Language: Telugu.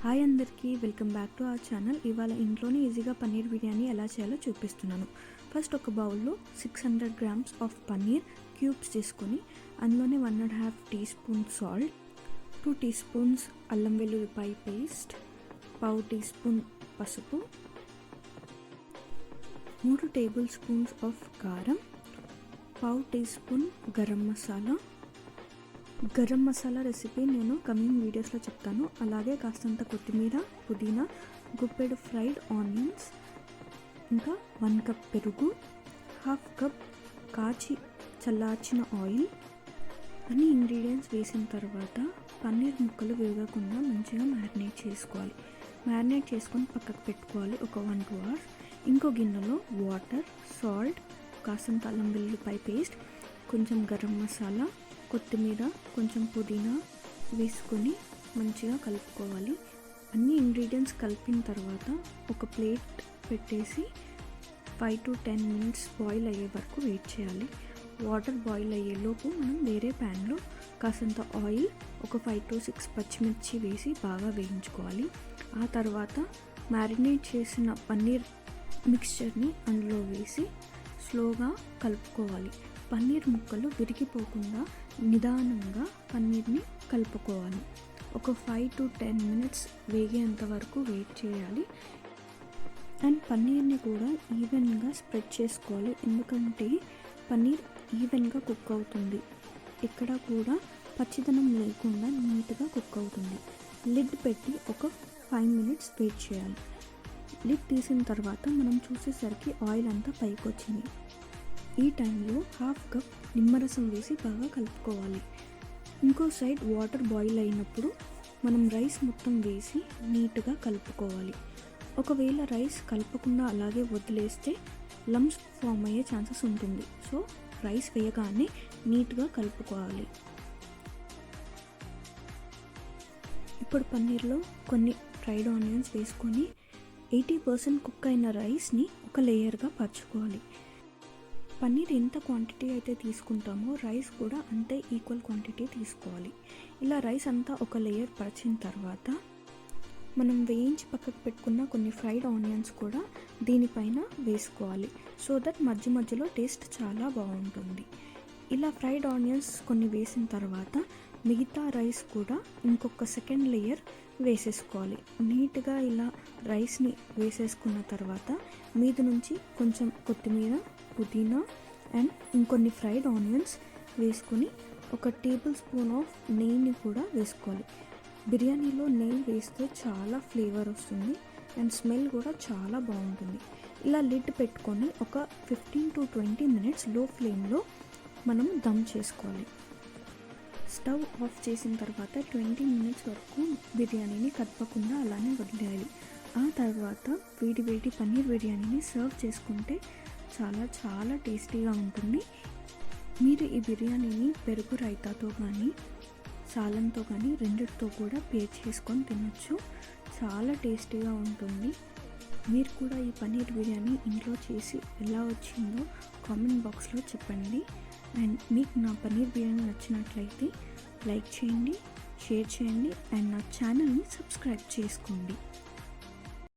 హాయ్ అందరికీ, welcome back to our channel. ఇవాళ ఇంట్లోనే ఈజీగా పన్నీర్ బిర్యానీ ఎలా చేయాలో చూపిస్తున్నాను. ఫస్ట్ ఒక బౌల్లో 600 గ్రామ్స్ ఆఫ్ పన్నీర్ క్యూబ్స్ తీసుకొని అందులోనే 1.5 teaspoon salt, 2 teaspoons అల్లం వెల్లుల్లిపాయ పేస్ట్, 1/2 టీ స్పూన్ పసుపు, 3 టేబుల్ స్పూన్స్ ఆఫ్ కారం, 1/2 teaspoon garam masala. Garam masala recipe నేను కమింగ్ వీడియోస్లో చెప్తాను. అలాగే కాస్తంత కొత్తిమీర, పుదీనా, గుప్పెడు ఫ్రైడ్ ఆనియన్స్, ఇంకా 1 కప్ పెరుగు, 1/2 కప్ కాచి చల్లార్చిన ఆయిల్. అన్ని ఇంగ్రీడియంట్స్ వేసిన తర్వాత పన్నీర్ ముక్కలు విరగకుండా మంచిగా మ్యారినేట్ చేసుకోవాలి. మ్యారినేట్ చేసుకొని పక్కకు పెట్టుకోవాలి ఒక 1-2 అవర్స్. ఇంకో గిన్నెలో వాటర్, సాల్ట్, కాస్తంత అల్లం వెల్లుల్లిపాయ పేస్ట్, కొంచెం గరం మసాలా, కొత్తిమీర, కొంచెం పుదీనా వేసుకొని మంచిగా కలుపుకోవాలి. అన్ని ఇంగ్రీడియంట్స్ కలిపిన తర్వాత ఒక ప్లేట్ పెట్టేసి 5 to 10 మినిట్స్ బాయిల్ అయ్యే వరకు వెయిట్ చేయాలి. వాటర్ బాయిల్ అయ్యేలోపు మనం వేరే ప్యాన్లో కాసంత ఆయిల్, ఒక 5 to 6 పచ్చిమిర్చి వేసి బాగా వేయించుకోవాలి. ఆ తర్వాత మ్యారినేట్ చేసిన పన్నీర్ మిక్స్చర్ని అందులో వేసి స్లోగా కలుపుకోవాలి. పన్నీర్ ముక్కలు విరిగిపోకుండా నిదానంగా పన్నీర్ని కలుపుకోవాలి. ఒక 5 to 10 మినిట్స్ వేగేంత వరకు వెయిట్ చేయాలి. అండ్ పన్నీర్ని కూడా ఈవెన్గా స్ప్రెడ్ చేసుకోవాలి, ఎందుకంటే పన్నీర్ ఈవెన్గా కుక్ అవుతుంది. ఎక్కడ కూడా పచ్చిదనం లేకుండా నీట్గా కుక్ అవుతుంది. లిడ్ పెట్టి ఒక 5 మినిట్స్ వెయిట్ చేయాలి. లిడ్ తీసిన తర్వాత మనం చూసేసరికి ఆయిల్ అంతా పైకి వచ్చింది. ఈ టైంలో 1/2 కప్ నిమ్మరసం వేసి బాగా కలుపుకోవాలి. ఇంకో సైడ్ వాటర్ బాయిల్ అయినప్పుడు మనం రైస్ మొత్తం వేసి నీట్గా కలుపుకోవాలి. ఒకవేళ రైస్ కలపకుండా అలాగే వదిలేస్తే లమ్స్ ఫామ్ అయ్యే ఛాన్సెస్ ఉంటుంది. సో రైస్ వేయగానే నీట్గా కలుపుకోవాలి. ఇప్పుడు పన్నీర్లో కొన్ని ఫ్రైడ్ ఆనియన్స్ వేసుకొని 80% కుక్ అయిన రైస్ని ఒక లేయర్గా పరుచుకోవాలి. పన్నీర్ ఎంత క్వాంటిటీ అయితే తీసుకుంటామో రైస్ కూడా అంతే ఈక్వల్ క్వాంటిటీ తీసుకోవాలి. ఇలా రైస్ అంతా ఒక లేయర్ పరిచిన తర్వాత మనం వేయించి పక్కకు పెట్టుకున్న కొన్ని ఫ్రైడ్ ఆనియన్స్ కూడా దీనిపైన వేసుకోవాలి. సో దట్ మధ్య మధ్యలో టేస్ట్ చాలా బాగుంటుంది. ఇలా ఫ్రైడ్ ఆనియన్స్ కొన్ని వేసిన తర్వాత మిగతా రైస్ కూడా ఇంకొక సెకండ్ లేయర్ వేసేసుకోవాలి. నీట్గా ఇలా రైస్ని వేసేసుకున్న తర్వాత మీద నుంచి కొంచెం కొత్తిమీర, పుదీనా అండ్ ఇంకొన్ని ఫ్రైడ్ ఆనియన్స్ వేసుకొని ఒక టేబుల్ స్పూన్ ఆఫ్ నెయ్యిని కూడా వేసుకోవాలి. బిర్యానీలో నెయ్యి వేస్తే చాలా ఫ్లేవర్ వస్తుంది అండ్ స్మెల్ కూడా చాలా బాగుంటుంది. ఇలా లిడ్ పెట్టుకొని ఒక 15 to 20 మినిట్స్ లో ఫ్లేమ్లో మనం దమ్ చేసుకోవాలి. స్టవ్ ఆఫ్ చేసిన తర్వాత 20 మినిట్స్ వరకు బిర్యానీని కదపకుండా అలానే వదిలేయాలి. ఆ తర్వాత వేడి వేడి పన్నీర్ బిర్యానీని సర్వ్ చేసుకుంటే చాలా చాలా టేస్టీగా ఉంటుంది. మీరు ఈ బిర్యానీని పెరుగు రైతాతో కానీ సాలంతో కానీ రెండిటితో కూడా పేర్ చేసుకొని తినొచ్చు. చాలా టేస్టీగా ఉంటుంది. మీరు కూడా ఈ పన్నీర్ బిర్యానీ ఇంట్లో చేసి ఎలా వచ్చిందో కామెంట్ బాక్స్లో చెప్పండి. అండ్ మీకు నా పన్నీర్ బిర్యానీ నచ్చినట్లయితే లైక్ చేయండి, షేర్ చేయండి అండ్ నా ఛానల్ని సబ్స్క్రైబ్ చేసుకోండి.